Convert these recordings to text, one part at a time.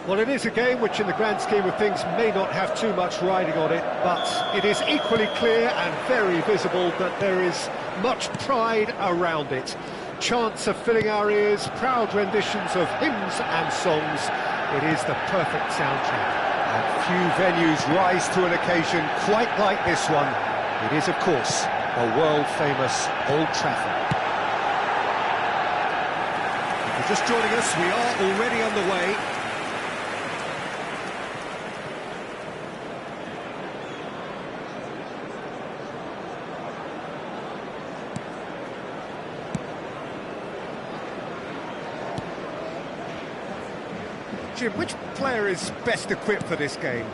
Well, it is a game which in the grand scheme of things may not have too much riding on it, but it is equally clear and very visible that there is much pride around it. Chants are filling our ears, proud renditions of hymns and songs. It is the perfect soundtrack. And few venues rise to an occasion quite like this one. It is, of course, the world-famous Old Trafford. If you're just joining us, we are already underway. Jim, which player is best equipped for this game?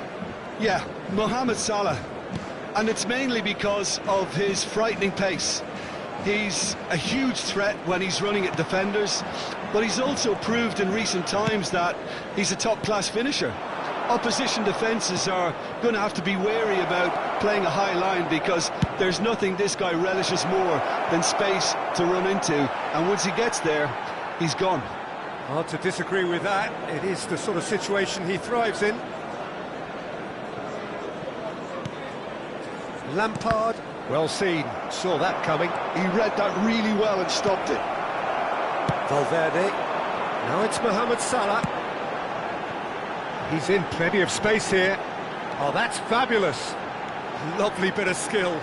Yeah, Mohamed Salah. And it's mainly because of his frightening pace. He's a huge threat when he's running at defenders, but he's also proved in recent times that he's a top-class finisher. Opposition defences are going to have to be wary about playing a high line because there's nothing this guy relishes more than space to run into, and once he gets there, he's gone. Hard to disagree with that. It is the sort of situation he thrives in. Lampard, well seen, saw that coming. He read that really well and stopped it. Valverde, now it's Mohamed Salah. He's in plenty of space here. Oh, that's fabulous. Lovely bit of skill.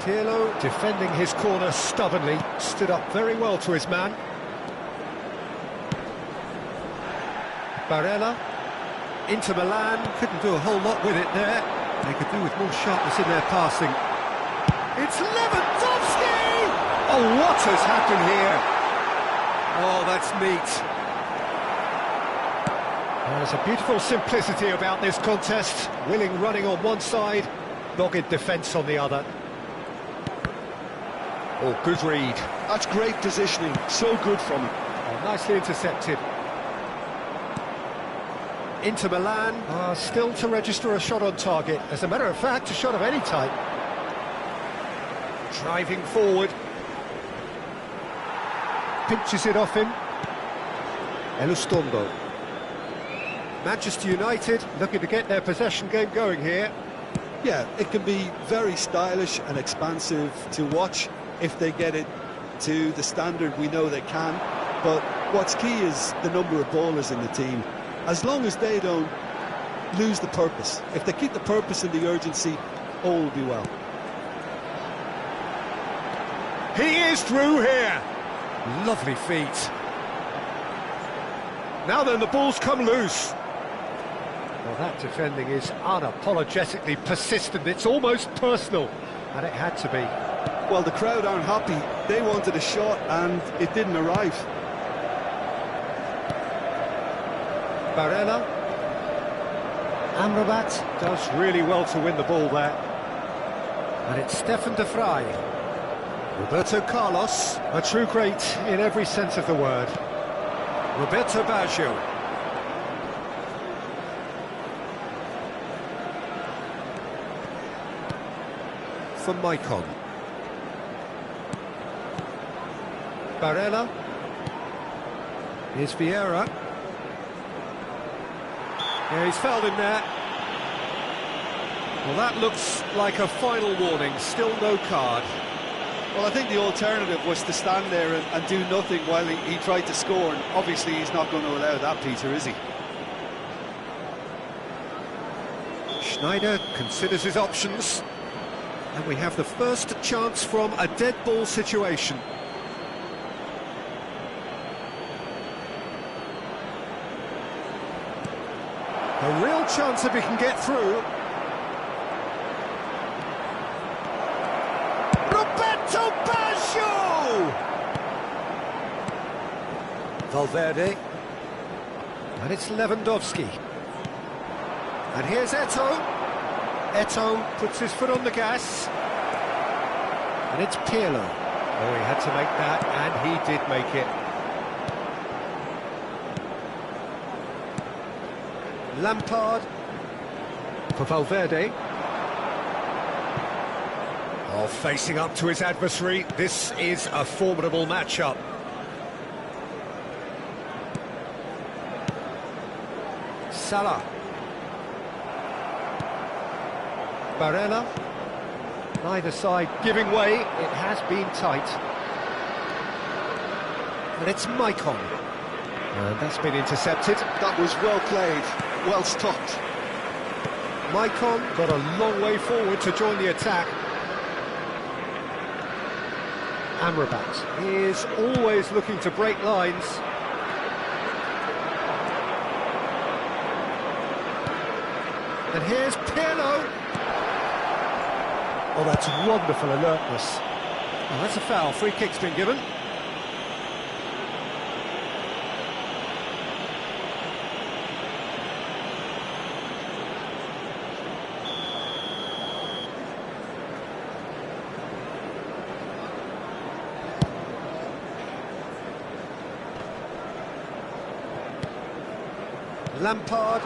Pirlo defending his corner stubbornly, stood up very well to his man. Barella, Inter Milan, couldn't do a whole lot with it there. They could do with more sharpness in their passing. It's Lewandowski! Oh, what has happened here? Oh, that's neat. There's a beautiful simplicity about this contest. Willing running on one side, dogged defence on the other. Oh, good read. That's great positioning, so good from him. Oh, nicely intercepted. Inter Milan are still to register a shot on target. As a matter of fact, a shot of any type. Driving forward. Pinches it off him. Elustondo. Manchester United looking to get their possession game going here. Yeah, it can be very stylish and expansive to watch if they get it to the standard we know they can. But what's key is the number of ballers in the team. As long as they don't lose the purpose, if they keep the purpose and the urgency, all will be well. He is through here. Lovely feet. Now then, the ball's come loose. Well, that defending is unapologetically persistent. It's almost personal, and it had to be. Well, the crowd aren't happy. They wanted a shot, and it didn't arrive. Barella. Amrabat does really well to win the ball there. And it's Stefan de Vrij. Roberto Carlos, a true great in every sense of the word. Roberto Baggio. For Maicon. Barella. Here's Vieira. Yeah, he's fouled him there. Well, that looks like a final warning, still no card. Well, I think the alternative was to stand there and do nothing while he tried to score, and obviously he's not going to allow that, Peter, is he? Schneider considers his options, and we have the first chance from a dead ball situation. A real chance if he can get through. Roberto Baggio! Valverde. And it's Lewandowski. And here's Eto'o. Eto'o puts his foot on the gas. And it's Pirlo. Oh, he had to make that, and he did make it. Lampard for Valverde. Oh, facing up to his adversary. This is a formidable matchup. Salah. Barella. Neither side giving way. It has been tight. And it's Maicon. And that's been intercepted. That was well played, well stopped. Maicon got a long way forward to join the attack. Amrabat is always looking to break lines. And here's Pirlo. Oh, that's wonderful alertness. Oh, that's a foul. Free kick's been given. Lampard.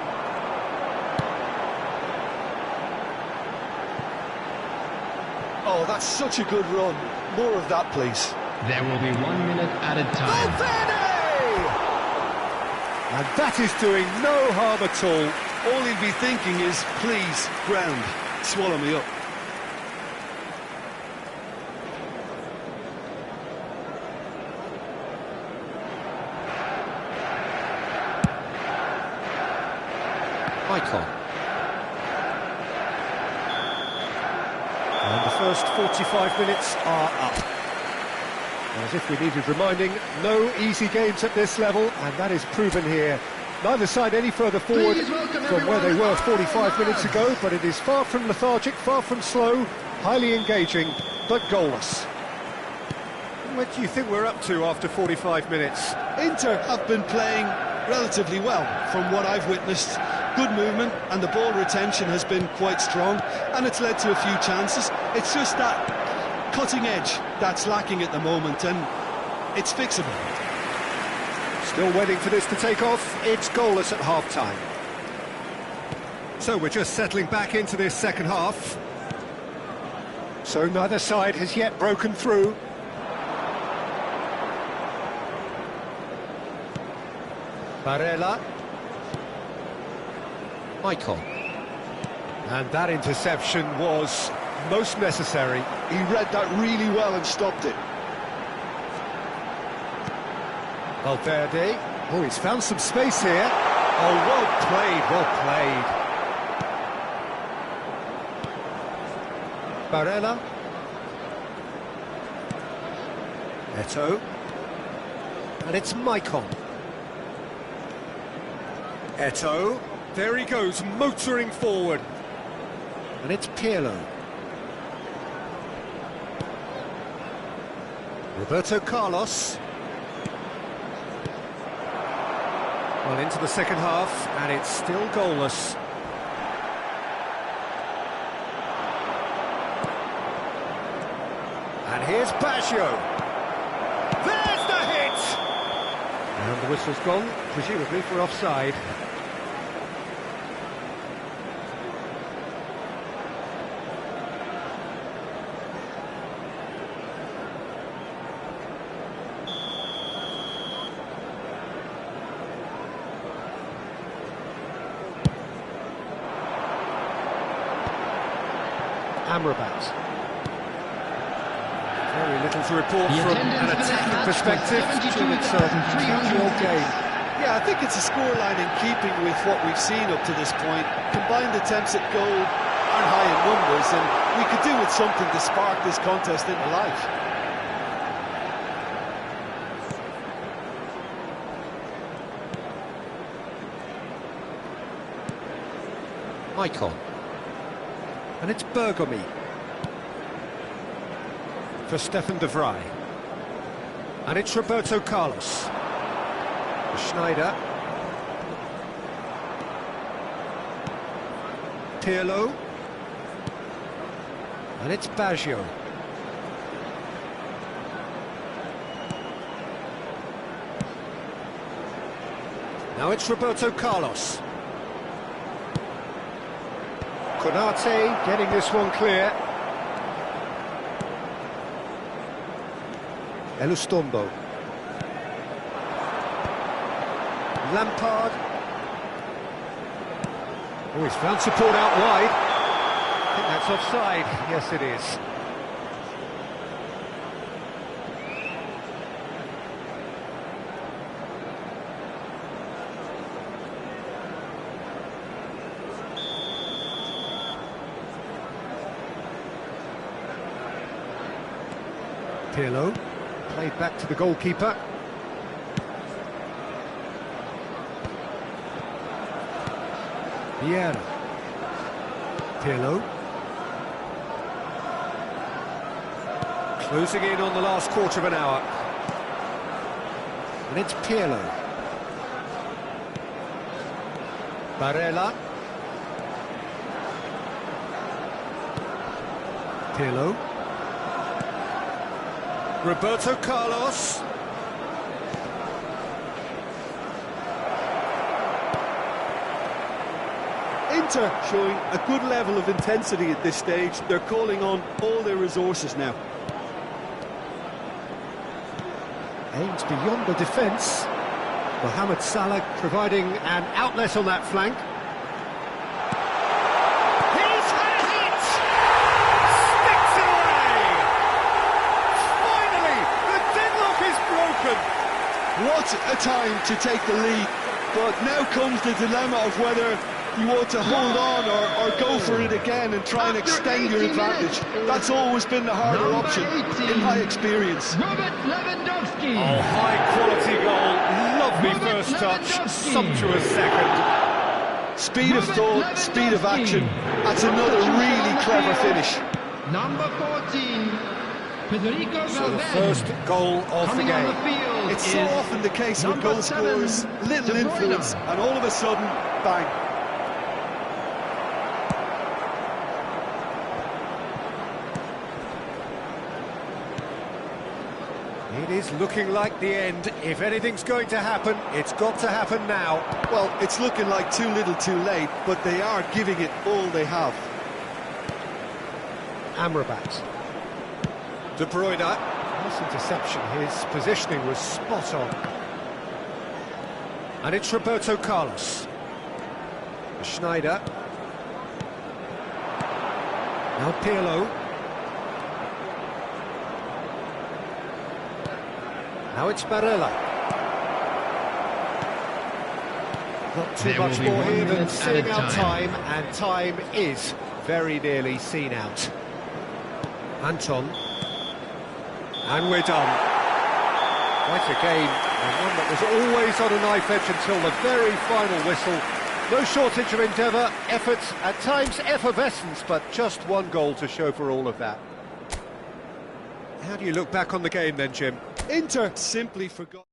Oh, that's such a good run. More of that, please. There will be 1 minute added time. Valverde! And that is doing no harm at all. All he'd be thinking is, please, ground, swallow me up. Maicon. And the first 45 minutes are up. As if we needed reminding, no easy games at this level, and that is proven here. Neither side any further forward from where they were 45 minutes ago, but it is far from lethargic, far from slow, highly engaging, but goalless. What do you think we're up to after 45 minutes? Inter have been playing relatively well, from what I've witnessed. Good movement, and the ball retention has been quite strong, and it's led to a few chances. It's just that cutting edge that's lacking at the moment, and it's fixable. Still waiting for this to take off. It's goalless at half-time. So we're just settling back into this second half. So neither side has yet broken through. Barella. Maicon. And that interception was most necessary. He read that really well and stopped it. Valverde. Oh, he's found some space here. Oh, well played, well played. Barella. Eto'o. And it's Maicon. Eto'o. There he goes, motoring forward. And it's Pirlo. Roberto Carlos. Well, into the second half, and it's still goalless. And here's Baggio. There's the hit! And the whistle's gone, presumably for offside. Amrabat. Very little to report from an attacking perspective. It's a 2-2 game. Yeah, I think it's a scoreline in keeping with what we've seen up to this point. Combined attempts at goal aren't high in numbers, and we could do with something to spark this contest into life. Maicon. And it's Bergomi for Stefan de Vrij. And it's Roberto Carlos. Schneider. Pirlo. And it's Baggio. Now it's Roberto Carlos. Konate getting this one clear. Elustombo. Oh, he's found support out wide. I think that's offside. Yes, it is. Pirlo, played back to the goalkeeper. Vieira. Pirlo. Closing in on the last quarter of an hour. And it's Pirlo. Barella. Pirlo. Roberto Carlos. Inter showing a good level of intensity at this stage. They're calling on all their resources now. Aims beyond the defence. Mohamed Salah providing an outlet on that flank. He's had a hit! Sticks it away! Finally, the deadlock is broken! What a time to take the lead. But now comes the dilemma of whether you want to hold on or go for it again and try and extend your advantage. That's always been the harder option, in my experience. Robert Lewandowski. Oh, high-quality goal, lovely first touch, sumptuous second. Speed of thought, speed of action. That's another really clever finish. Number 14, Federico So the Valverde. first goal of the Coming on the game. field It's so is often the case with number goal scorers, 7, little De Bruyne. influence, and all of a sudden, bang. It is looking like the end. If anything's going to happen, it's got to happen now. Well, it's looking like too little too late, but they are giving it all they have. Amrabat. De Bruyne. Nice interception. His positioning was spot on. And it's Roberto Carlos. Schneider. Now Pirlo. Now it's Barella. Not too There will much be more 1 here than minute seeing added out time. time, and time is very nearly seen out. Anton. And we're done. Quite a game, and one that was always on a knife edge until the very final whistle. No shortage of endeavour, effort, at times effervescence, but just one goal to show for all of that. How do you look back on the game then, Jim? Inter simply forgot.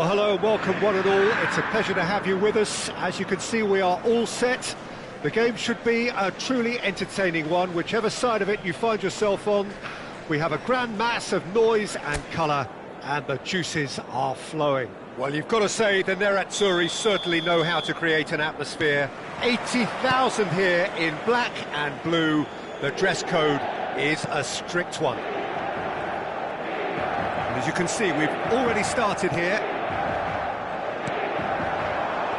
Well, hello and welcome one and all. It's a pleasure to have you with us. As you can see, we are all set. The game should be a truly entertaining one, whichever side of it you find yourself on. We have a grand mass of noise and colour, and the juices are flowing. Well, you've got to say the Nerazzurri certainly know how to create an atmosphere. 80,000 here in black and blue. The dress code is a strict one. And as you can see, we've already started here.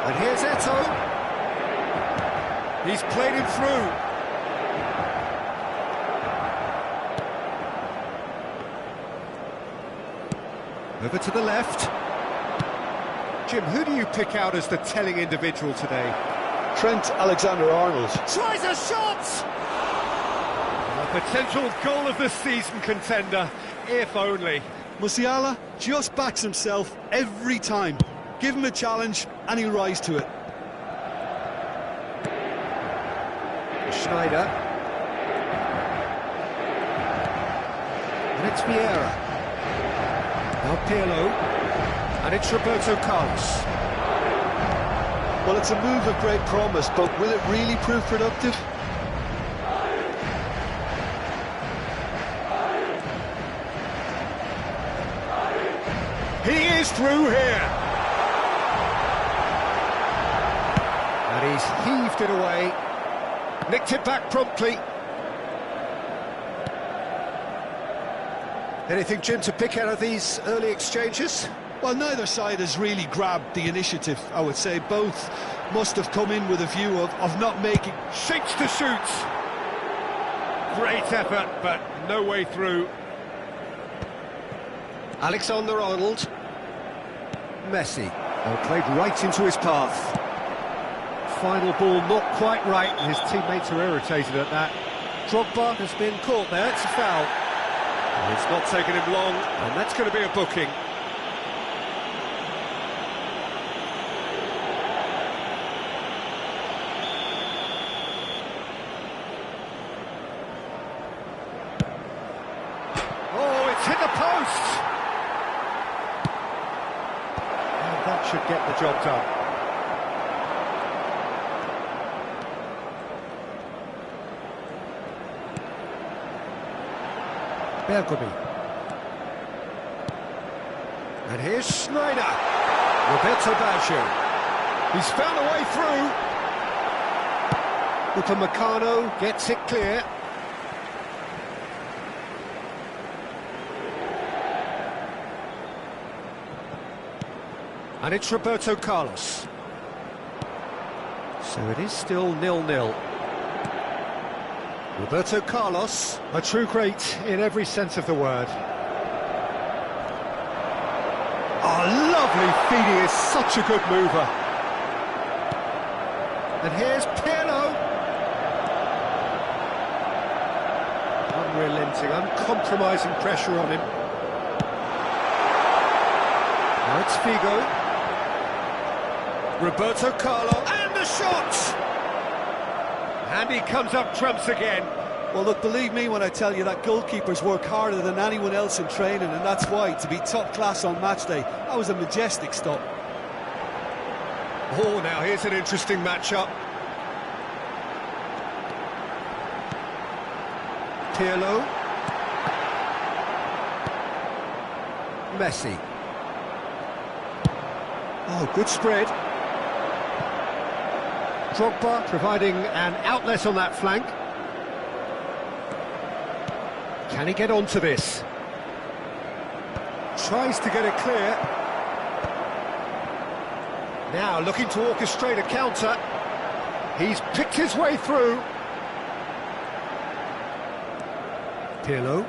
And here's Eto'o. He's played him through. Over to the left. Jim, who do you pick out as the telling individual today? Trent Alexander-Arnold. Tries a shot! A potential goal of the season contender, if only. Musiala just backs himself every time. Give him a challenge and he'll rise to it. Schneider. And it's Vieira. Now Pirlo. And it's Roberto Carlos. Well, it's a move of great promise, but will it really prove productive? He is through here. And he's heaved it away. Nicked it back promptly. Anything, Jim, to pick out of these early exchanges? Well, neither side has really grabbed the initiative, I would say. Both must have come in with a view of not making... Shakes to shoot. Great effort, but no way through. Alexander-Arnold. Messi. Well, played right into his path. Final ball not quite right, and his teammates are irritated at that. Drogba has been caught there, it's a foul. And it's not taken him long, and that's going to be a booking. Oh, it's hit the post! And that should get the job done. Bergomi. And here's Schneider. Roberto Baggio. He's found a way through. Upamecano gets it clear. And it's Roberto Carlos. So it is still 0-0. Roberto Carlos, a true great in every sense of the word. Oh, lovely feed, he is such a good mover. And here's Pirlo. Unrelenting, uncompromising pressure on him. Now it's Figo. Roberto Carlos, and the shot! And he comes up trumps again. Well, look, believe me when I tell you that goalkeepers work harder than anyone else in training, and that's why, to be top class on match day, that was a majestic stop. Oh, now here's an interesting matchup. Pirlo. Messi. Oh, good spread. Drogba providing an outlet on that flank. Can he get onto this? Tries to get it clear. Now looking to orchestrate a counter. He's picked his way through. Pirlo.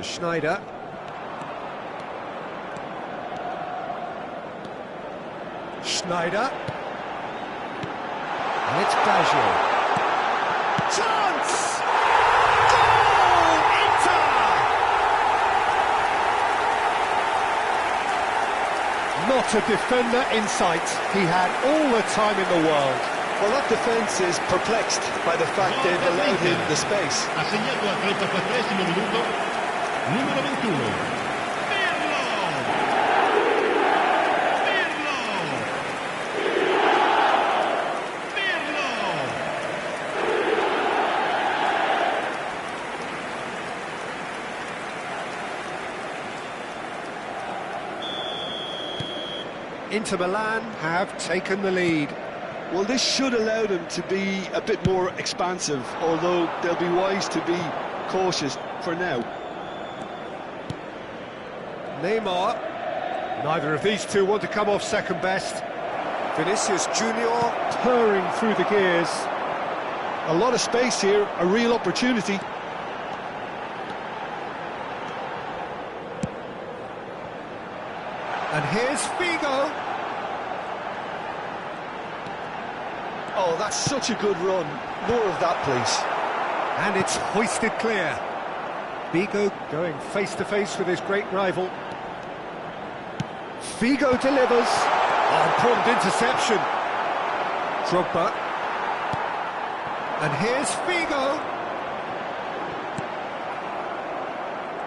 Schneider. Schneider. And it's Baggio. Chance! Goal! Inter! Not a defender in sight. He had all the time in the world. Well, that defence is perplexed by the fact they've allowed him the space. Ha segnato al 34esimo minuto, numero 21, Pirlo! Inter Milan have taken the lead. Well, this should allow them to be a bit more expansive, although they'll be wise to be cautious for now. Neymar. Neither of these two want to come off second best. Vinicius Junior purring through the gears. A lot of space here, a real opportunity. And here's Figo. Oh, that's such a good run. More of that, please. And it's hoisted clear. Figo going face-to-face with his great rival. Figo delivers. Oh, important interception. Drogba. And here's Figo.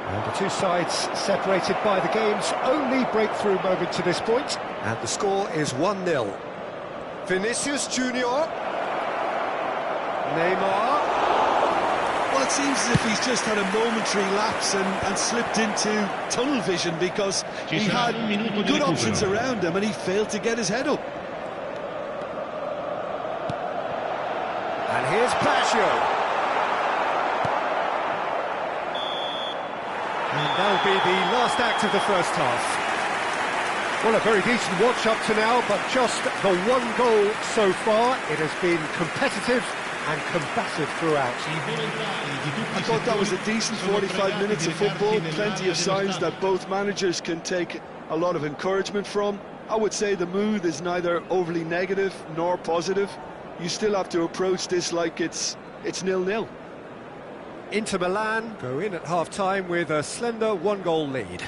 And the two sides separated by the game's only breakthrough moment to this point. And the score is 1-0. Vinicius Junior. Neymar. Well, it seems as if he's just had a momentary lapse and slipped into tunnel vision, because he had good options around him and he failed to get his head up. And here's Paggio. And that'll be the last act of the first half. Well, a very decent watch up to now, but just the one goal so far. It has been competitive and combative throughout. I thought that was a decent 45 minutes of football, plenty of signs that both managers can take a lot of encouragement from. I would say the mood is neither overly negative nor positive. You still have to approach this like it's 0-0. Inter Milan go in at half-time with a slender one-goal lead.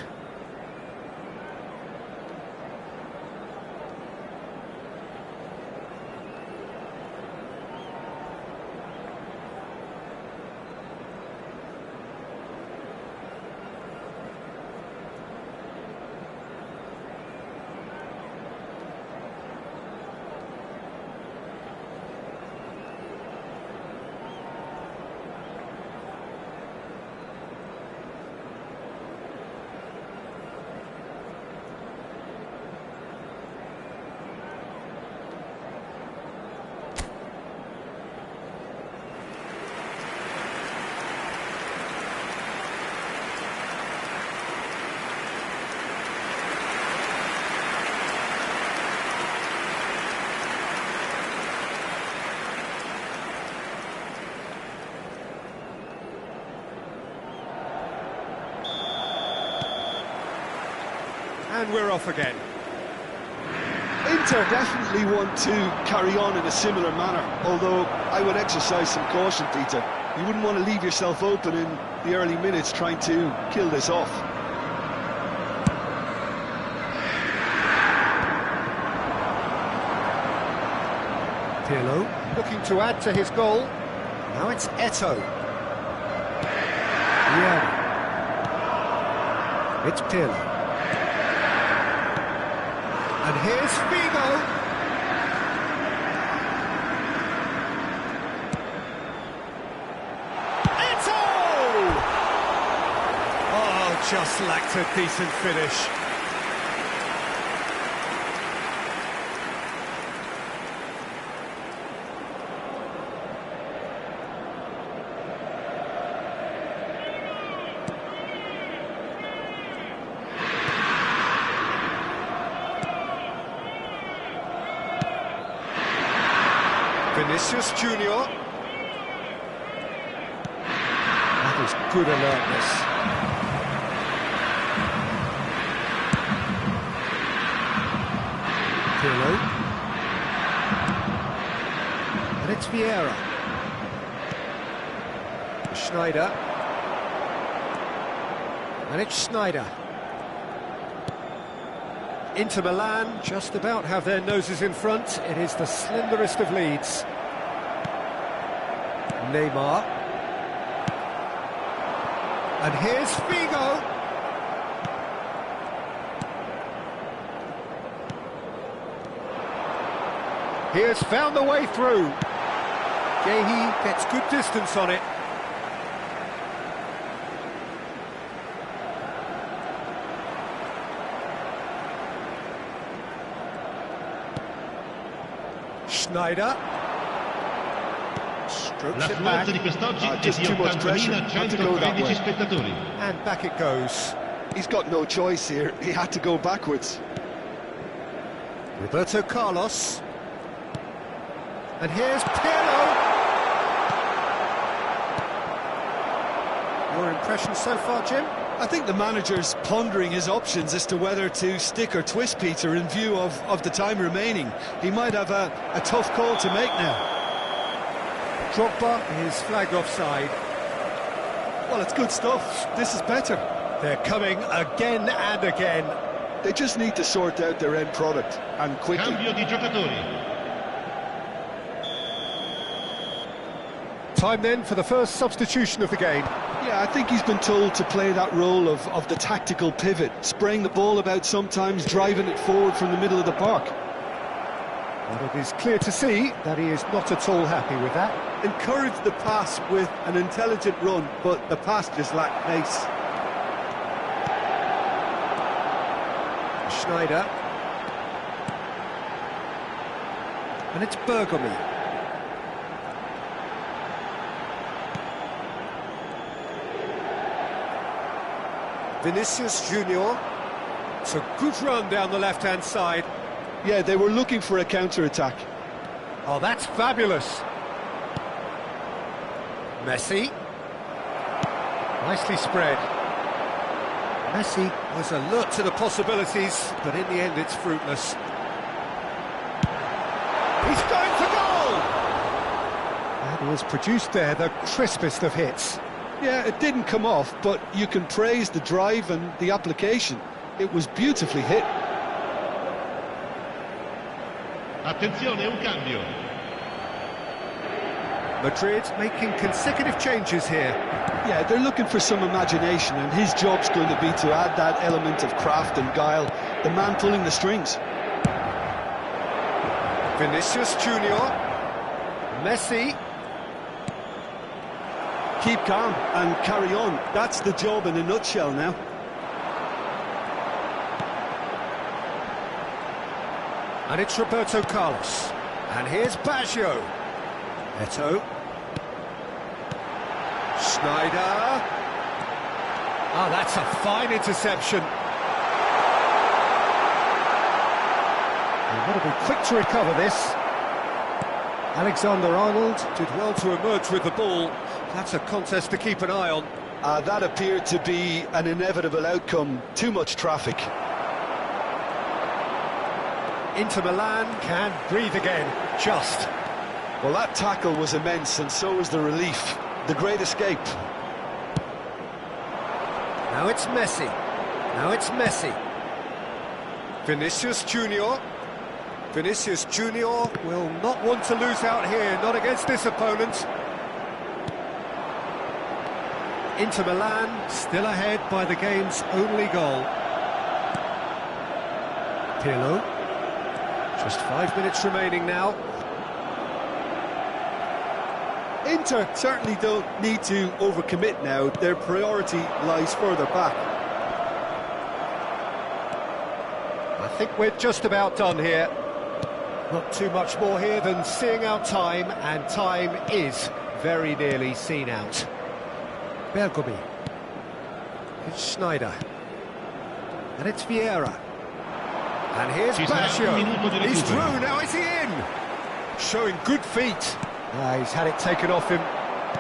And we're off again. Inter definitely want to carry on in a similar manner, although I would exercise some caution, Peter. You wouldn't want to leave yourself open in the early minutes trying to kill this off. Pirlo looking to add to his goal. Now it's Eto'o. Yeah. It's Pirlo. And here's Figo. Eto'o! Oh, just lacked a decent finish. Vinicius Junior. That is good alertness. Pirlo. And it's Vieira. Schneider. And it's Schneider. Inter Milan just about have their noses in front. It is the slenderest of leads. Neymar. And here's Figo. He has found the way through. Guehi gets good distance on it. Schneider. Strokes it back. L'affluenza di quest'oggi è just di too much pressure not to go that 80.113 way. spettatori. And back it goes. He's got no choice here. He had to go backwards. Roberto Carlos. And here's Pirlo. Your impression so far, Jim? I think the manager's pondering his options as to whether to stick or twist Peter in view of the time remaining. He might have a tough call to make now. Drogba is flagged offside. Well, it's good stuff. This is better. They're coming again and again. They just need to sort out their end product, and quickly. Cambio di giocatori. Time then for the first substitution of the game. Yeah, I think he's been told to play that role of the tactical pivot, spraying the ball about sometimes, driving it forward from the middle of the park. But it is clear to see that he is not at all happy with that. Encourage the pass with an intelligent run, but the pass just lacked pace. Schneider. And it's Bergomi. Vinicius Junior. It's a good run down the left-hand side. Yeah, they were looking for a counter-attack. Oh, that's fabulous. Messi. Nicely spread. Messi was alert to the possibilities, but in the end it's fruitless. He's going for goal! And he has produced there the crispest of hits. Yeah, it didn't come off, but you can praise the drive and the application. It was beautifully hit. Attenzione, un cambio. Madrid making consecutive changes here. Yeah, they're looking for some imagination, and his job's going to be to add that element of craft and guile, the man pulling the strings. Vinicius Junior. Messi. Keep calm and carry on. That's the job in a nutshell now. And it's Roberto Carlos. And here's Baggio. Eto'o. Schneider. Oh, that's a fine interception. They've got to be quick to recover this. Alexander-Arnold did well to emerge with the ball. That's a contest to keep an eye on. That appeared to be an inevitable outcome. Too much traffic. Inter Milan can breathe again, just. Well, that tackle was immense, and so was the relief. The great escape. Now it's Messi. Now it's Messi. Vinicius Junior. Vinicius Junior will not want to lose out here, not against this opponent. Inter Milan still ahead by the game's only goal. Pirlo. Just 5 minutes remaining now. Inter certainly don't need to overcommit now. Their priority lies further back. I think we're just about done here. Not too much more here than seeing out time, and time is very nearly seen out. Bergomi. It's Schneider. And it's Vieira. And here's Baggio. He's through, now is he in? Showing good feet. He's had it taken off him.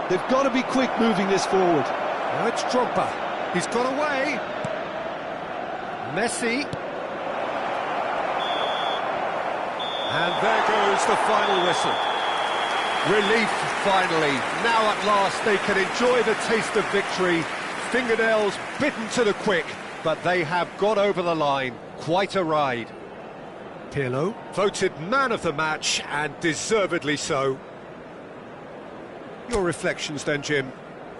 They've got to be quick moving this forward. Now it's Drogba. He's got away. Messi. And there goes the final whistle. Relief, finally. Now at last they can enjoy the taste of victory. Fingernails bitten to the quick, but they have got over the line. Quite a ride. Pirlo, voted man of the match, and deservedly so. Your reflections then, Jim?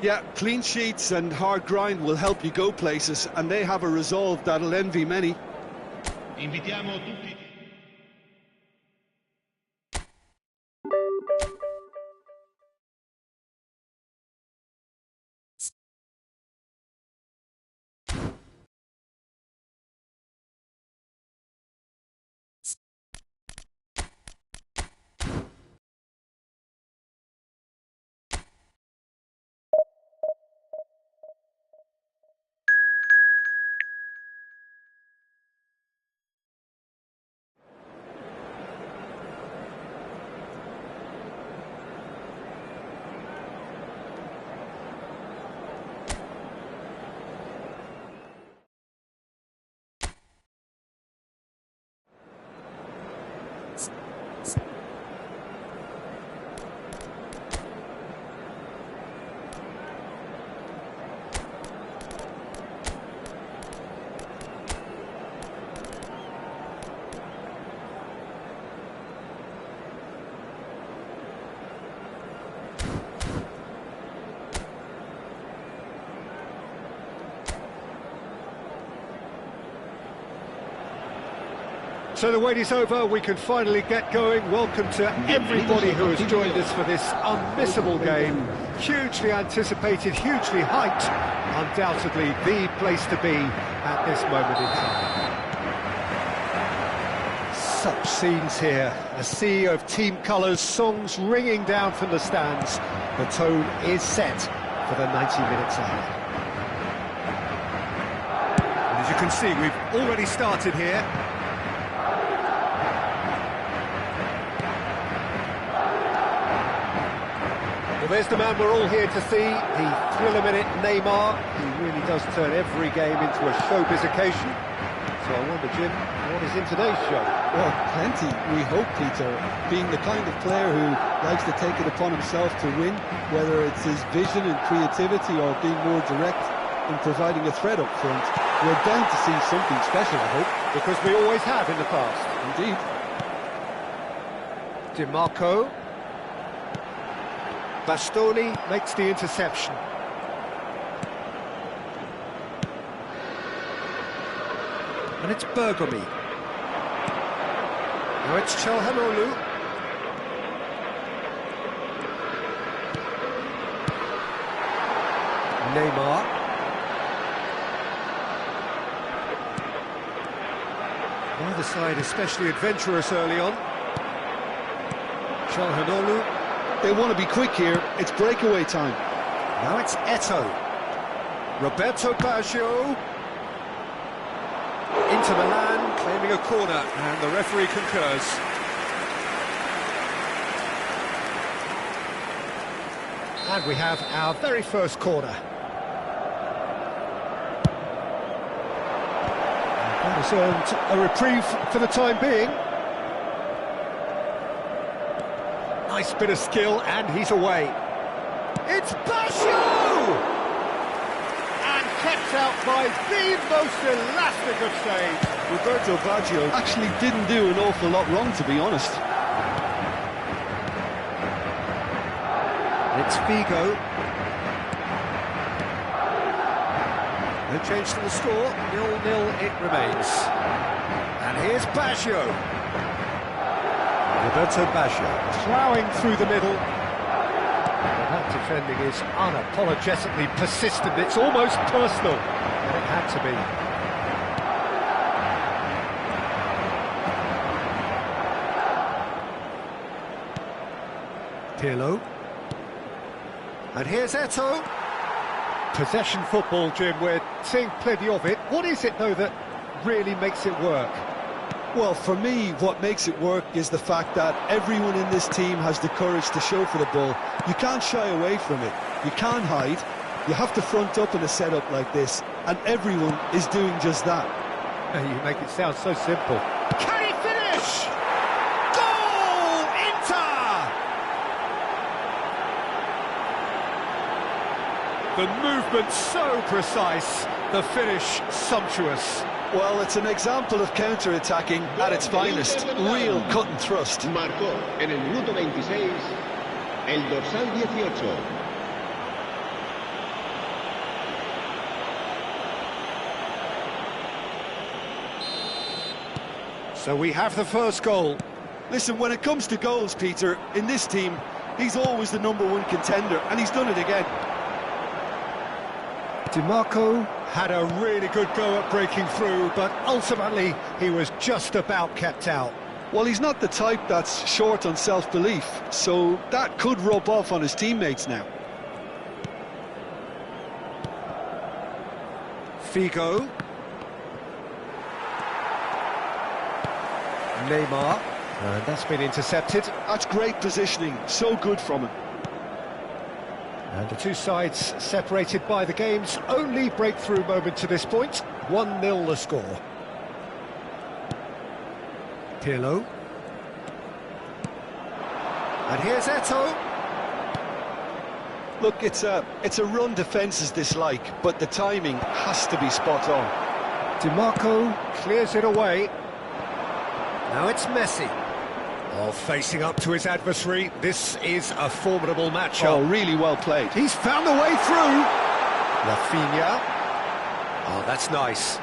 Yeah, clean sheets and hard grind will help you go places, and they have a resolve that'll envy many. Invitiamo tutti. So the wait is over, we can finally get going. Welcome to everybody who has joined us for this unmissable game. Hugely anticipated, hugely hyped. Undoubtedly the place to be at this moment in time. Such scenes here. A sea of team colours, songs ringing down from the stands. The tone is set for the 90 minutes ahead. And as you can see, we've already started here. Well, there's the man we're all here to see, the thriller-minute Neymar. He really does turn every game into a showbiz occasion. So I wonder, Jim, what is in today's show? Well, plenty, we hope, Peter. Being the kind of player who likes to take it upon himself to win, whether it's his vision and creativity or being more direct in providing a threat up front, we're bound to see something special, I hope. Because we always have in the past. Indeed. Di Marco. Bastoni makes the interception. And it's Bergomi. Now it's Çalhanoğlu. Neymar. Neither side especially adventurous early on. Çalhanoğlu. They want to be quick here, it's breakaway time. Now it's Eto'o. Roberto Baggio. Inter Milan claiming a corner, and the referee concurs. And we have our very first corner. That has earned a reprieve for the time being. Nice bit of skill, and he's away. It's Baggio! And kept out by the most elastic of saves. Roberto Baggio actually didn't do an awful lot wrong, to be honest. It's Figo. No change to the score, 0-0 it remains. And here's Baggio. Roberto Baggio ploughing through the middle. Well, that defending is unapologetically persistent. It's almost personal, and it had to be. Pirlo. And here's Eto'o. Possession football, Jim, we're seeing plenty of it. What is it, though, that really makes it work? Well, for me, what makes it work is the fact that everyone in this team has the courage to show for the ball. You can't shy away from it. You can't hide. You have to front up in a setup like this, and everyone is doing just that. You make it sound so simple. Can he finish? Goal! Inter! The movement so precise, the finish sumptuous. Well, it's an example of counter-attacking at its finest. Real cut and thrust. Marcó en el minuto 26 el dorsal 18. So we have the first goal. Listen, when it comes to goals, Peter, in this team, he's always the #1 contender, and he's done it again. Di Marco had a really good go at breaking through, but ultimately he was just about kept out. Well, he's not the type that's short on self-belief, so that could rub off on his teammates now. Figo. Neymar. And that's been intercepted. That's great positioning, so good from him. And the two sides separated by the game's only breakthrough moment to this point. 1-0 the score. Pirlo. And here's Eto'o. Look, it's a run defence's dislike, but the timing has to be spot on. Di Marco clears it away. Now it's Messi. Oh, facing up to his adversary, this is a formidable matchup. Oh, really well played. He's found the way through. Rafinha. Oh, that's nice.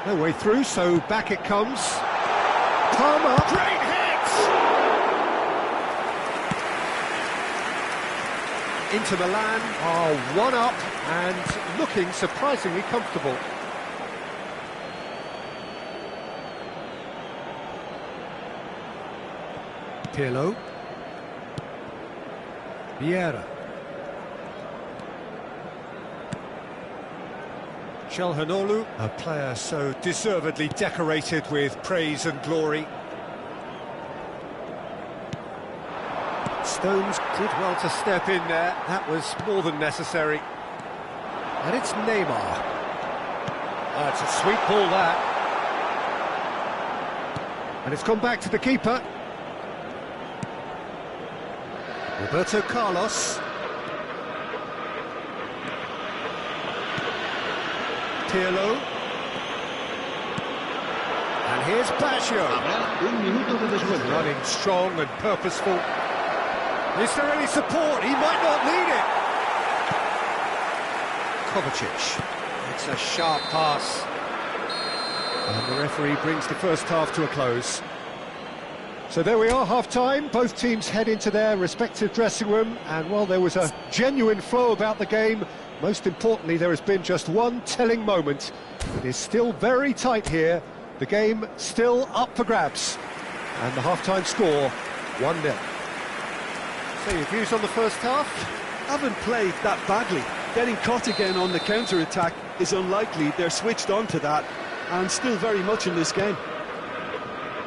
No way through, so back it comes. Palmer, great hit! Inter Milan are 1 up and looking surprisingly comfortable. Pirlo. Vieira. Calhanoglu, a player so deservedly decorated with praise and glory. Stones did well to step in there, that was more than necessary. And it's Neymar. It's a sweet ball, that. And it's gone back to the keeper. Roberto Carlos. Pirlo. And here's Baggio. Un minuto de descuento. Running strong and purposeful. Is there any support? He might not need it. Kovacic. It's a sharp pass. And the referee brings the first half to a close. So there we are, half-time. Both teams head into their respective dressing room, and while there was a genuine flow about the game, most importantly, there has been just one telling moment. It is still very tight here. The game still up for grabs. And the half-time score, 1-0. So your views on the first half? Haven't played that badly. Getting caught again on the counter-attack is unlikely. They're switched on to that, and still very much in this game.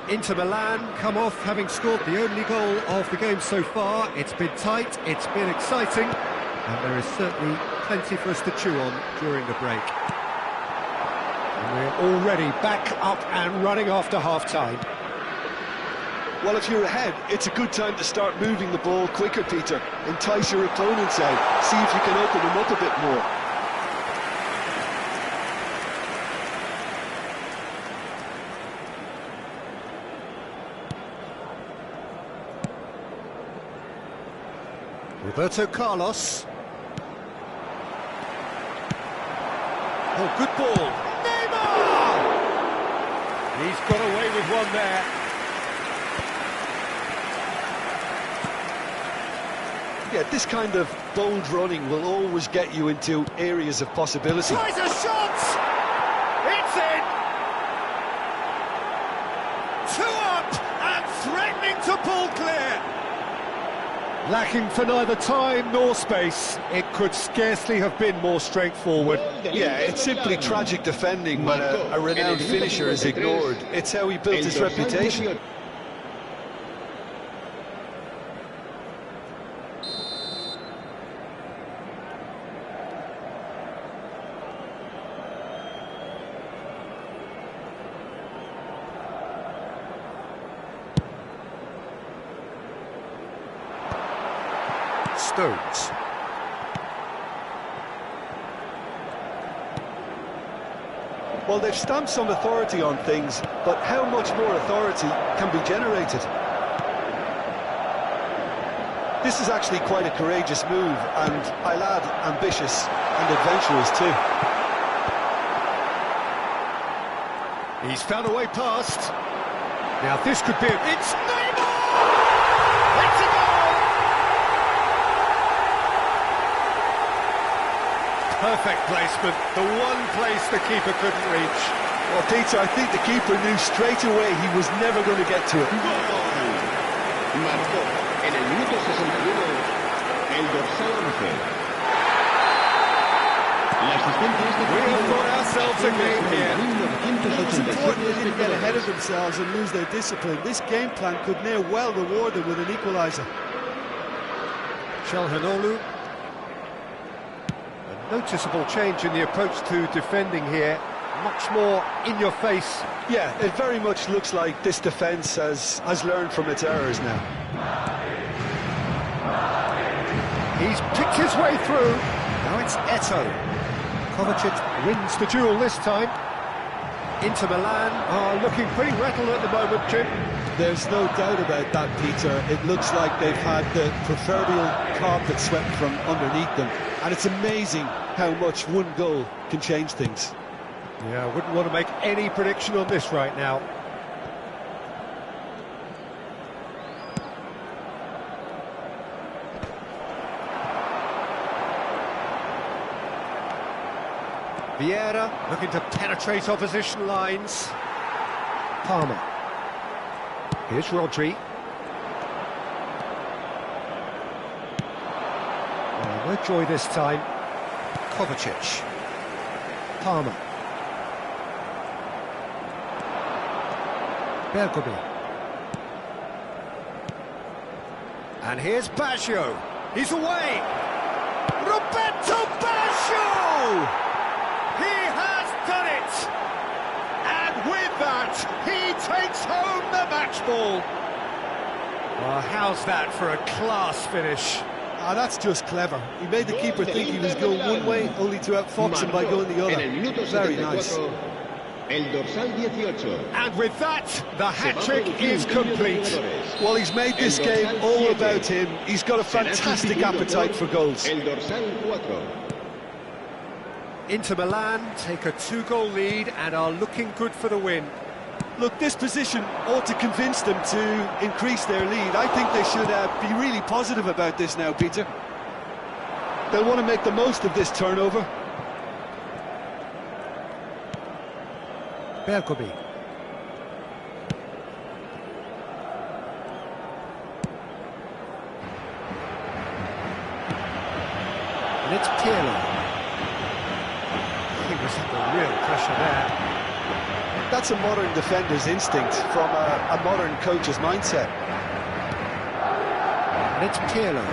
Inter Milan come off having scored the only goal of the game so far. It's been tight, it's been exciting, and there is certainly plenty for us to chew on during the break. And we're already back up and running after half-time. Well, if you're ahead, it's a good time to start moving the ball quicker, Peter. Entice your opponents out, see if you can open them up a bit more. Roberto Carlos. Oh, good ball. Neymar! He's got away with one there. Yeah, this kind of bold running will always get you into areas of possibility. Tries a shot! It's in! 2 up and threatening to pull clear. Lacking for neither time nor space, it could scarcely have been more straightforward. Yeah, it's simply tragic defending when a renowned finisher is ignored. It's how he built his reputation. Stones. Well, they've stamped some authority on things, but how much more authority can be generated? This is actually quite a courageous move, and I'll add ambitious and adventurous too. He's found a way past. Now this could be It's Neymar! It's a goal! Perfect placement, the one place the keeper couldn't reach. Well, Peter, I think the keeper knew straight away he was never going to get to it. Marcó en el minuto 61 el dorsal 11. La asistencia es de We have got ourselves a game here. It's important they didn't get ahead of themselves and lose their discipline. This game plan could near well reward them with an equaliser. Calhanoglu. A noticeable change in the approach to defending here. Much more in your face. Yeah, it very much looks like this defence has learned from its errors now. He's picked his way through. Now it's Eto'o. Kovacic wins the duel this time. Inter Milan are looking pretty rattled at the moment, Jim. There's no doubt about that, Peter. It looks like they've had the proverbial carpet swept from underneath them. And it's amazing how much one goal can change things. Yeah, I wouldn't want to make any prediction on this right now. Vieira looking to penetrate opposition lines. Palmer. Here's Rodri. Oh, no joy this time. Kovacic. Palmer. Bergomi. And here's Baggio. He's away. Roberto Baggio! He has done it! And with that, he takes home the match ball. Well, how's that for a class finish? Ah, that's just clever. He made the keeper think he was going one way, only to outfox him by going the other. Very nice. El dorsal 18. And with that, the hat-trick is complete. Well, he's made this game all about him. He's got a fantastic appetite for goals. El dorsal 4. Inter Milan take a 2-goal lead and are looking good for the win. Look, this position ought to convince them to increase their lead. I think they should be really positive about this now, Peter. They'll want to make the most of this turnover. Bergomi. And it's Pirlo. He was under real pressure there. That's a modern defender's instinct from a modern coach's mindset. And it's Pirlo.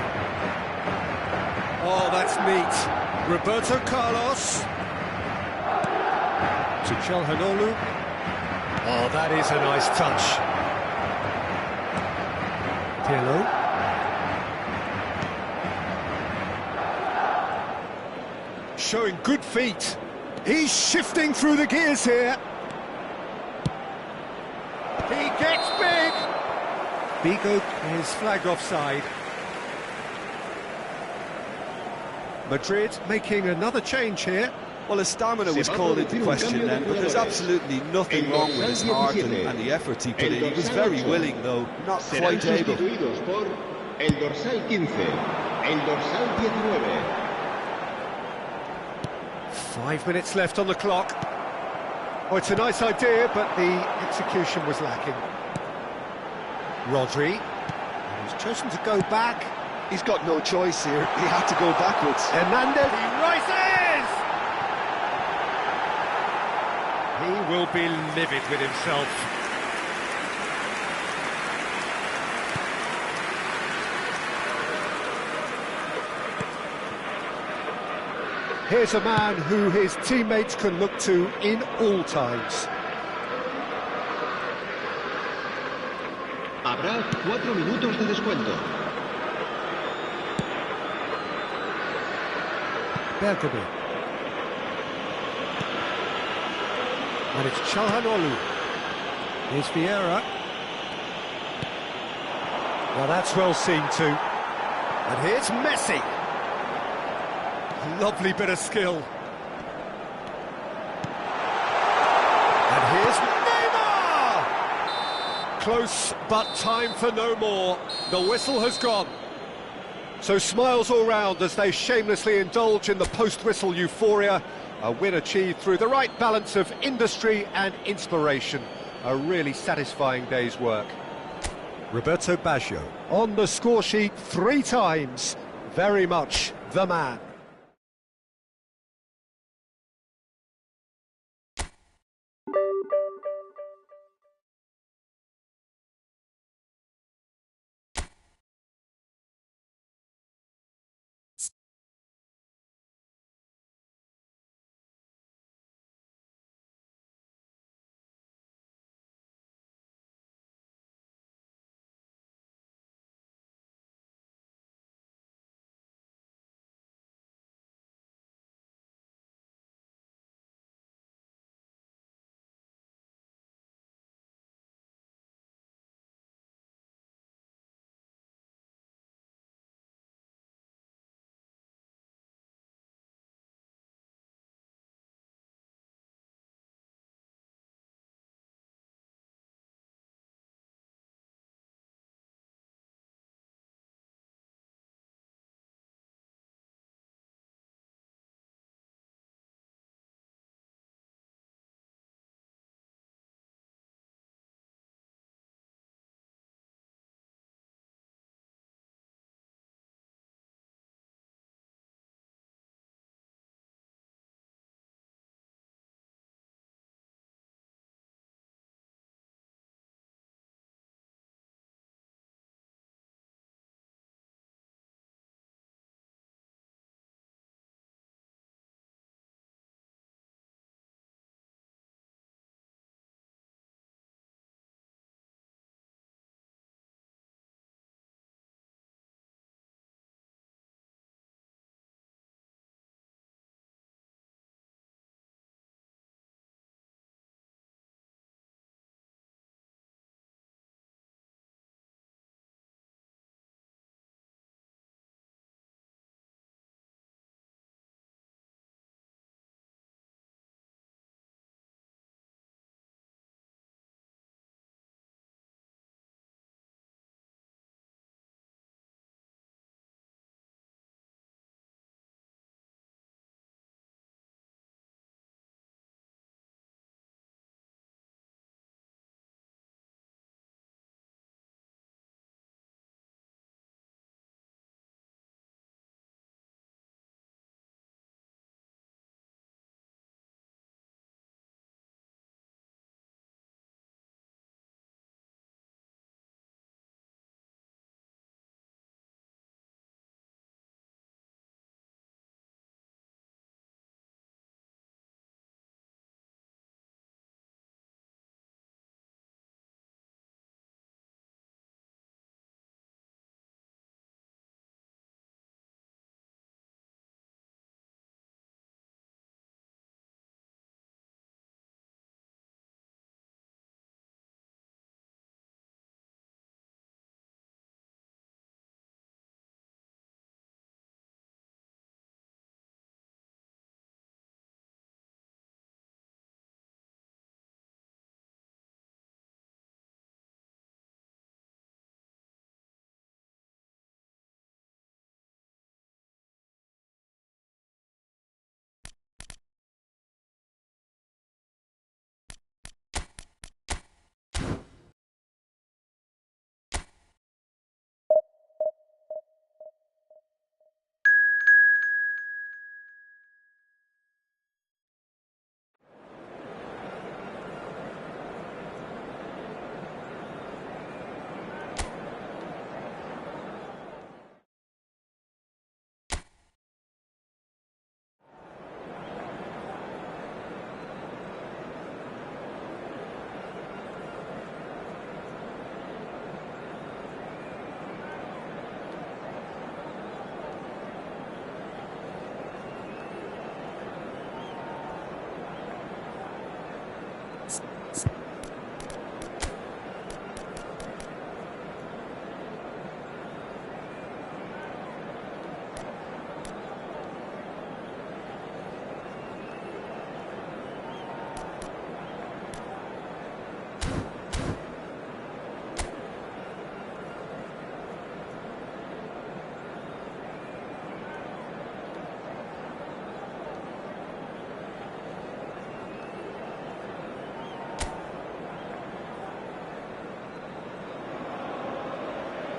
Oh, that's neat. Roberto Carlos. To Calhanoglu. Oh, that is a nice touch. Pirlo. Showing good feet. He's shifting through the gears here. He gets big. Bigo is flagged offside. Madrid making another change here. Well, his stamina was called into question then, but there's absolutely nothing wrong with his heart and the efforts he put in. He was very willing, though, not quite able. El dorsal 15, el dorsal 19. 5 minutes left on the clock. Oh, it's a nice idea, but the execution was lacking. Rodri. He's chosen to go back. He's got no choice here. He had to go backwards. Hernandez. He rises! He will be livid with himself. Here's a man who his teammates can look to in all times. Habrá 4 minutos de descuento. Bergomi. And it's Calhanoglu. Here's Vieira. Well, that's well seen too. And here's Messi. Lovely bit of skill. And here's Neymar! Close, but time for no more. The whistle has gone. So smiles all round as they shamelessly indulge in the post-whistle euphoria. A win achieved through the right balance of industry and inspiration. A really satisfying day's work. Roberto Baggio on the score sheet 3 times. Very much the man.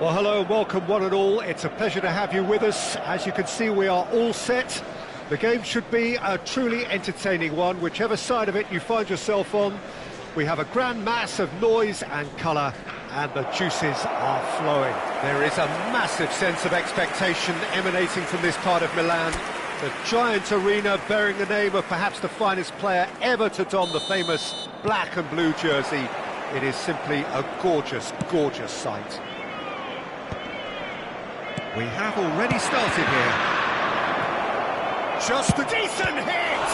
Well, hello and welcome one and all. It's a pleasure to have you with us. As you can see, we are all set. The game should be a truly entertaining one, whichever side of it you find yourself on. We have a grand mass of noise and colour, and the juices are flowing. There is a massive sense of expectation emanating from this part of Milan. The giant arena bearing the name of perhaps the finest player ever to don the famous black and blue jersey. It is simply a gorgeous, gorgeous sight. We have already started here. Just a decent hit!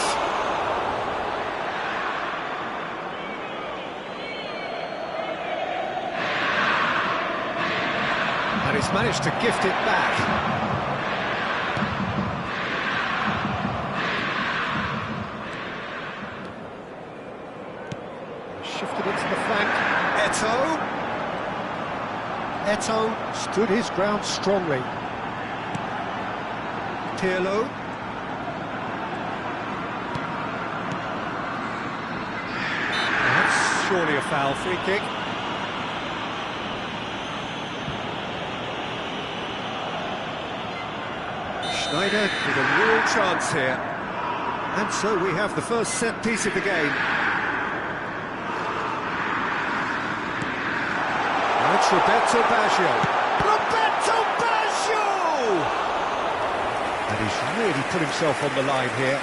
And he's managed to gift it back. Shifted into the flank. Eto'o stood his ground strongly. Pirlo. That's surely a foul. Free kick. Schneider with a real chance here. And so we have the first set piece of the game. It's Roberto Baggio. Roberto Baggio! And he's really put himself on the line here.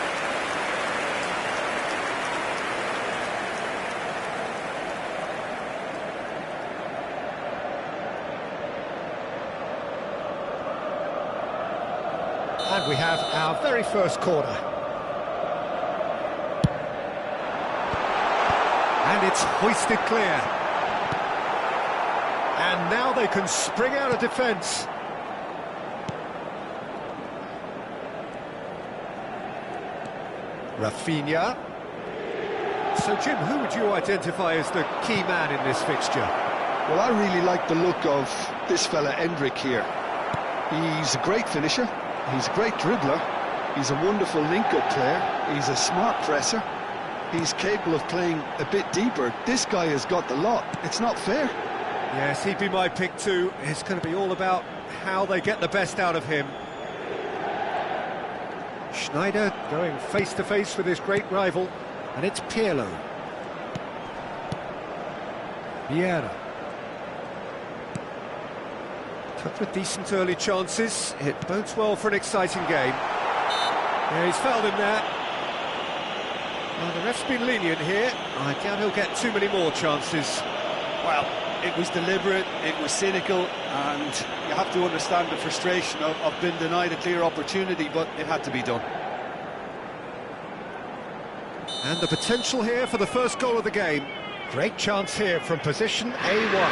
And we have our very first corner. And it's hoisted clear. And now they can spring out of defence. Rafinha. So, Jim, who would you identify as the key man in this fixture? Well, I really like the look of this fella, Endrick, here. He's a great finisher, he's a great dribbler, he's a wonderful link-up player, he's a smart presser, he's capable of playing a bit deeper. This guy has got the lot. It's not fair. Yes, he'd be my pick too. It's going to be all about how they get the best out of him. Schneider going face-to-face with his great rival, and it's Pirlo. Vieira. Couple of decent early chances. It bodes well for an exciting game. Yeah, he's fouled him there. Well, the ref's been lenient here. I doubt he'll get too many more chances. Well, it was deliberate, it was cynical, and you have to understand the frustration of being denied a clear opportunity, but it had to be done. And the potential here for the first goal of the game. Great chance here from position A1.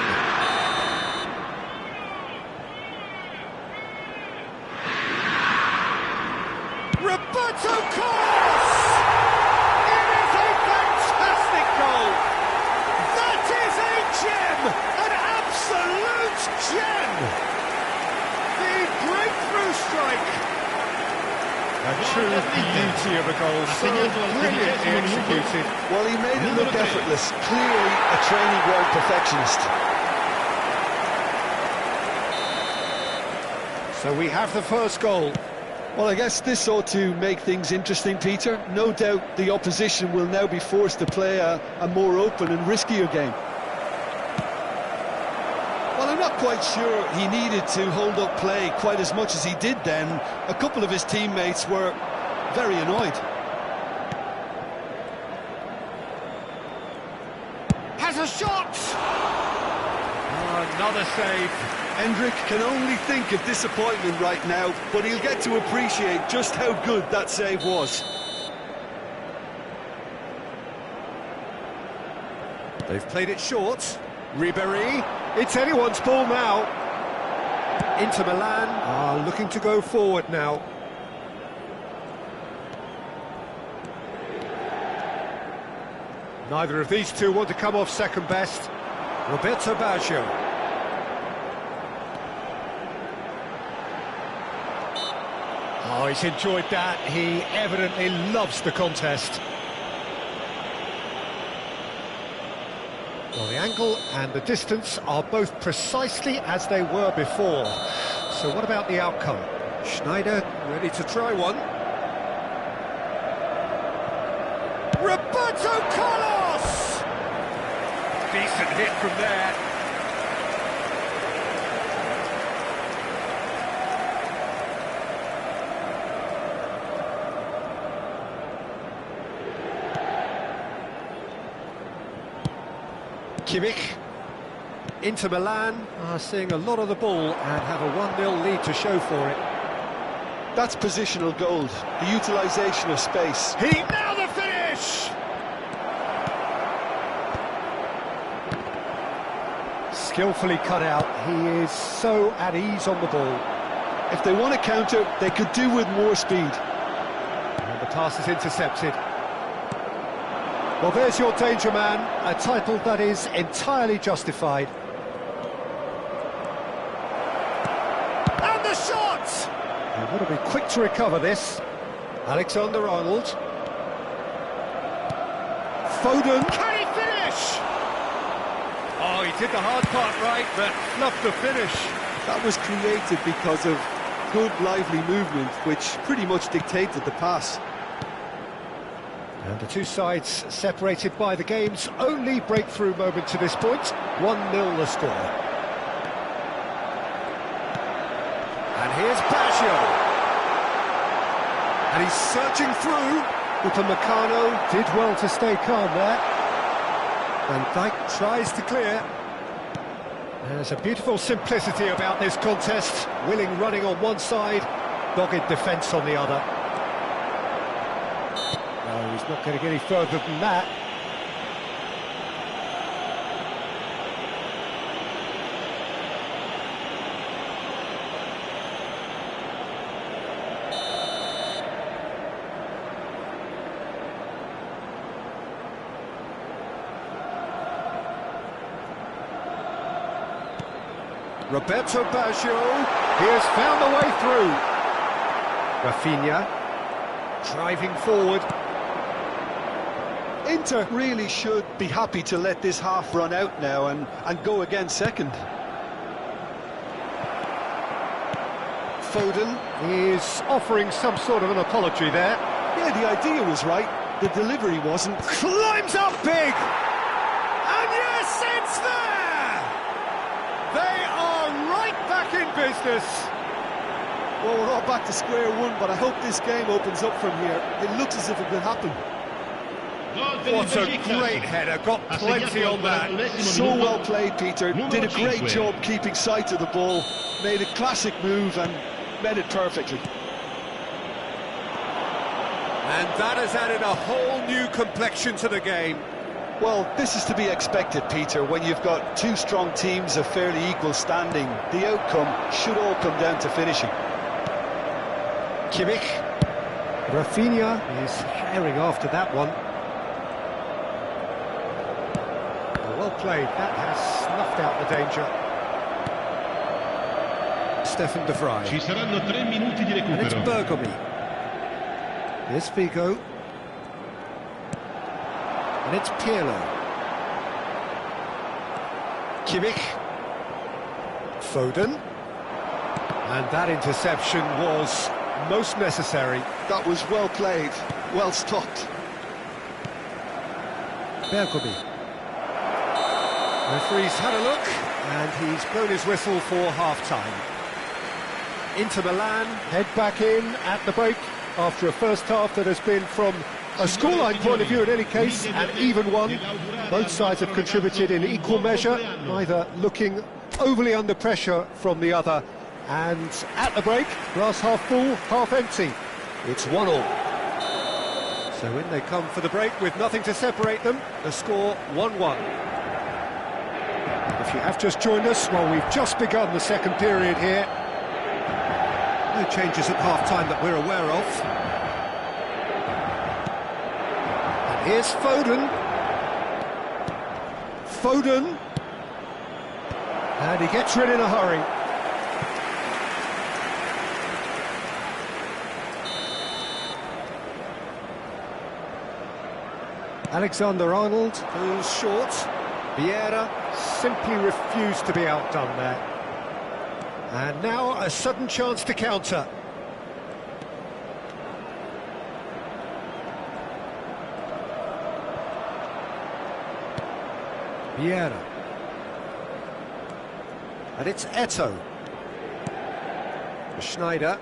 Roberto Carlos! It is a fantastic goal! That is a gem! An absolute gem! The breakthrough strike! A true beauty of a goal, so brilliantly executed. Well, he made it look effortless, clearly a training ground perfectionist. So we have the first goal. Well, I guess this ought to make things interesting, Peter. No doubt the opposition will now be forced to play a more open and riskier game. Well, I'm not quite sure he needed to hold up play quite as much as he did then. A couple of his teammates were very annoyed. Has a shot! Oh, another save. Endrick can only think of disappointment right now, but he'll get to appreciate just how good that save was. They've played it short. Ribéry. It's anyone's ball now. Inter Milan are looking to go forward now. Neither of these two want to come off second best. Roberto Baggio. Oh, he's enjoyed that. He evidently loves the contest. Well, the angle and the distance are both precisely as they were before. So what about the outcome? Schneider ready to try one. Roberto Carlos! Decent hit from there. Kimmich. Inter Milan are seeing a lot of the ball and have a 1-0 lead to show for it. That's positional gold, the utilisation of space. Now the finish! Skillfully cut out, he is so at ease on the ball. If they want to counter, they could do with more speed. And the pass is intercepted. Well, there's your danger man, a title that is entirely justified. And the shot! They want to be quick to recover this. Alexander-Arnold. Foden. Can he finish? Oh, he did the hard part right, but fluffed the finish. That was created because of good, lively movement, which pretty much dictated the pass. And the two sides separated by the game's only breakthrough moment to this point. 1-0 the score. And here's Baggio. And he's searching through. Upamecano did well to stay calm there. Van Dijk tries to clear. There's a beautiful simplicity about this contest. Willing running on one side, dogged defence on the other. No, he's not going to get any further than that. Roberto Baggio, he has found a way through. Rafinha, driving forward. Inter really should be happy to let this half run out now and go again second. Foden is offering some sort of an apology there. Yeah, the idea was right, the delivery wasn't. Climbs up big! And yes, it's there! They are right back in business. Well, we're all back to square one, but I hope this game opens up from here. It looks as if it could happen. What a great header, got plenty on that. So well played, Peter. Did a great job keeping sight of the ball. Made a classic move and met it perfectly. And that has added a whole new complexion to the game. Well, this is to be expected, Peter, when you've got two strong teams of fairly equal standing. The outcome should all come down to finishing. Kimmich. Rafinha is herring after that one. Well played, that has snuffed out the danger. Stefan de Vrij. Ci saranno 3 minuti di And it's recupero. Bergomi. Here's Figo. And it's Pirlo. Kimmich. Foden. And that interception was most necessary. That was well played, well stopped. Bergomi. Referee's had a look, and he's blown his whistle for half-time. Inter Milan head back in at the break after a first half that has been, from a scoreline point of view in any case, an even one. Both sides have contributed in equal measure, neither looking overly under pressure from the other. And at the break, glass half full, half empty. It's 1-1. So in they come for the break with nothing to separate them, the score 1-1. If you have just joined us, well, we've just begun the second period here. No changes at half-time that we're aware of. And here's Foden. Foden. And he gets rid in a hurry. Alexander-Arnold goes short. Vieira simply refused to be outdone there. And now a sudden chance to counter. Vieira. And it's Eto'o. Schneider.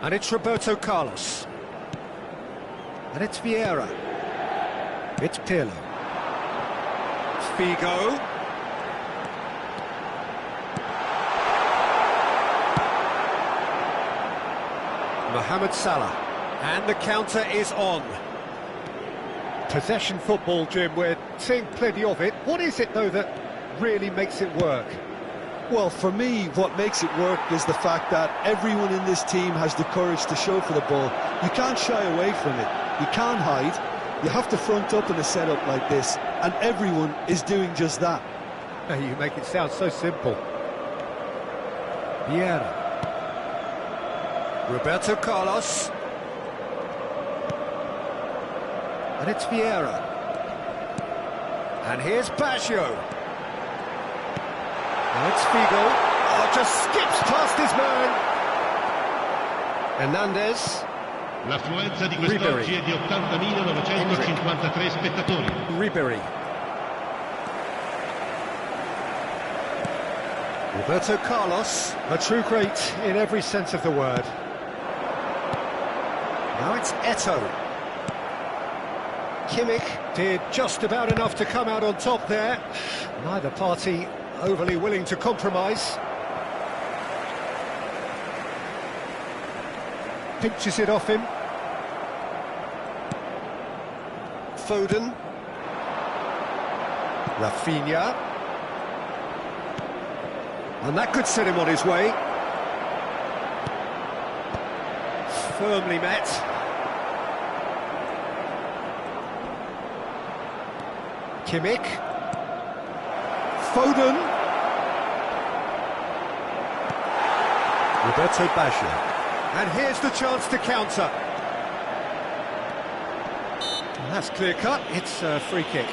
And it's Roberto Carlos. And it's Vieira. It's Pirlo. Figo. Mohamed Salah. And the counter is on. Possession football, Jim, we're seeing plenty of it. What is it, though, that really makes it work? Well, for me, what makes it work is the fact that everyone in this team has the courage to show for the ball. You can't shy away from it. You can't hide. You have to front up in a setup like this, and everyone is doing just that. You make it sound so simple. Vieira. Roberto Carlos. And it's Vieira. And here's Baggio. And it's Figo. Oh, just skips past his man. Hernandez. L'affluenza di quest'oggi è di 80.953 spettatori. Ribery. Roberto Carlos, a true great in every sense of the word. Now it's Eto'o. Kimmich did just about enough to come out on top there. Neither party overly willing to compromise. Pinches it off him. Foden. Rafinha. And that could set him on his way. Firmly met. Kimmich. Foden. Roberto Baggio. And here's the chance to counter. And that's clear cut, it's a free kick.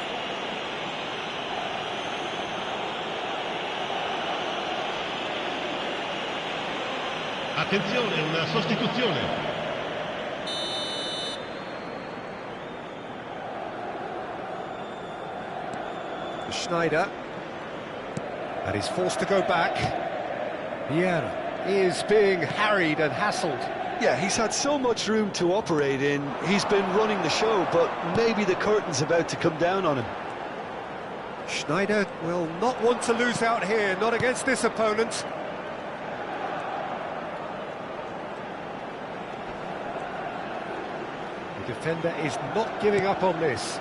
Attenzione, una sostituzione. Schneider. And he's forced to go back. Vieira is being harried and hassled. Yeah, he's had so much room to operate in. He's been running the show, but maybe the curtain's about to come down on him. Schneider will not want to lose out here, not against this opponent. The defender is not giving up on this.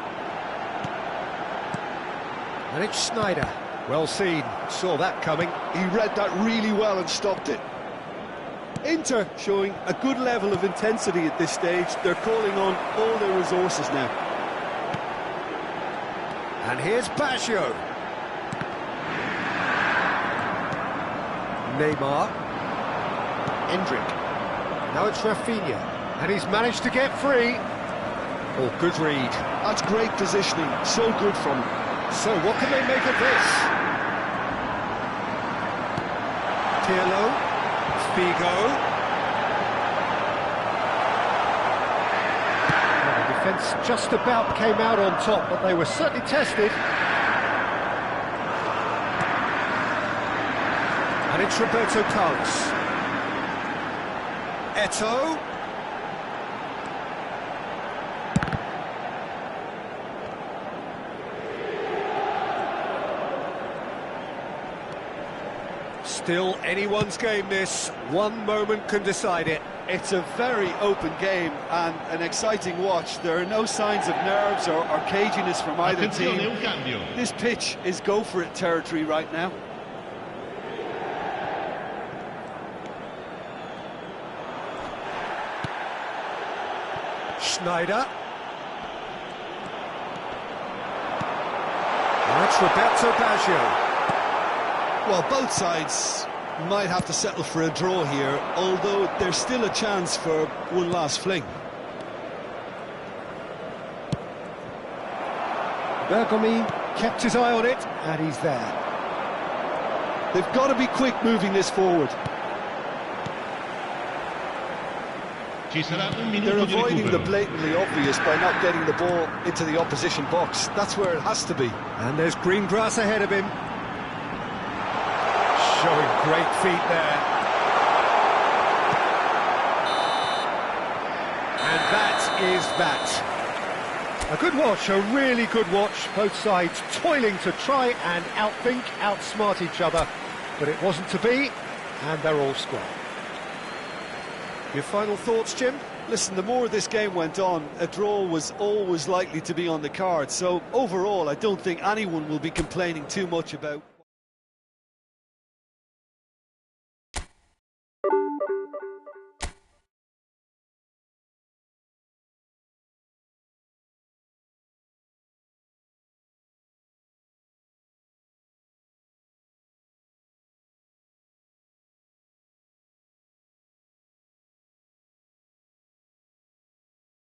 And it's Schneider. Well seen, saw that coming. He read that really well and stopped it. Inter showing a good level of intensity at this stage. They're calling on all their resources now. And here's Baggio. Neymar. Endrick. Now it's Rafinha. And he's managed to get free. Oh, good read. That's great positioning. So good from him. So what can they make of this? Pirlo. Figo. Well, the defence just about came out on top, but they were certainly tested. And it's Roberto Carlos. Eto'o. Still anyone's game, this. One moment can decide it. It's a very open game and an exciting watch. There are no signs of nerves or caginess from either Attenzione, team. un cambio. This pitch is go-for-it territory right now. Schneider. That's Roberto Baggio. Well, both sides might have to settle for a draw here, although there's still a chance for one last fling. Bergomi kept his eye on it, and he's there. They've got to be quick moving this forward. They're avoiding the blatantly obvious by not getting the ball into the opposition box. That's where it has to be. And there's green grass ahead of him. Showing great feet there. And that is that. A good watch, a really good watch. Both sides toiling to try and outthink, outsmart each other. But it wasn't to be, and they're all square. Your final thoughts, Jim? Listen, the more this game went on, a draw was always likely to be on the card. So overall, I don't think anyone will be complaining too much about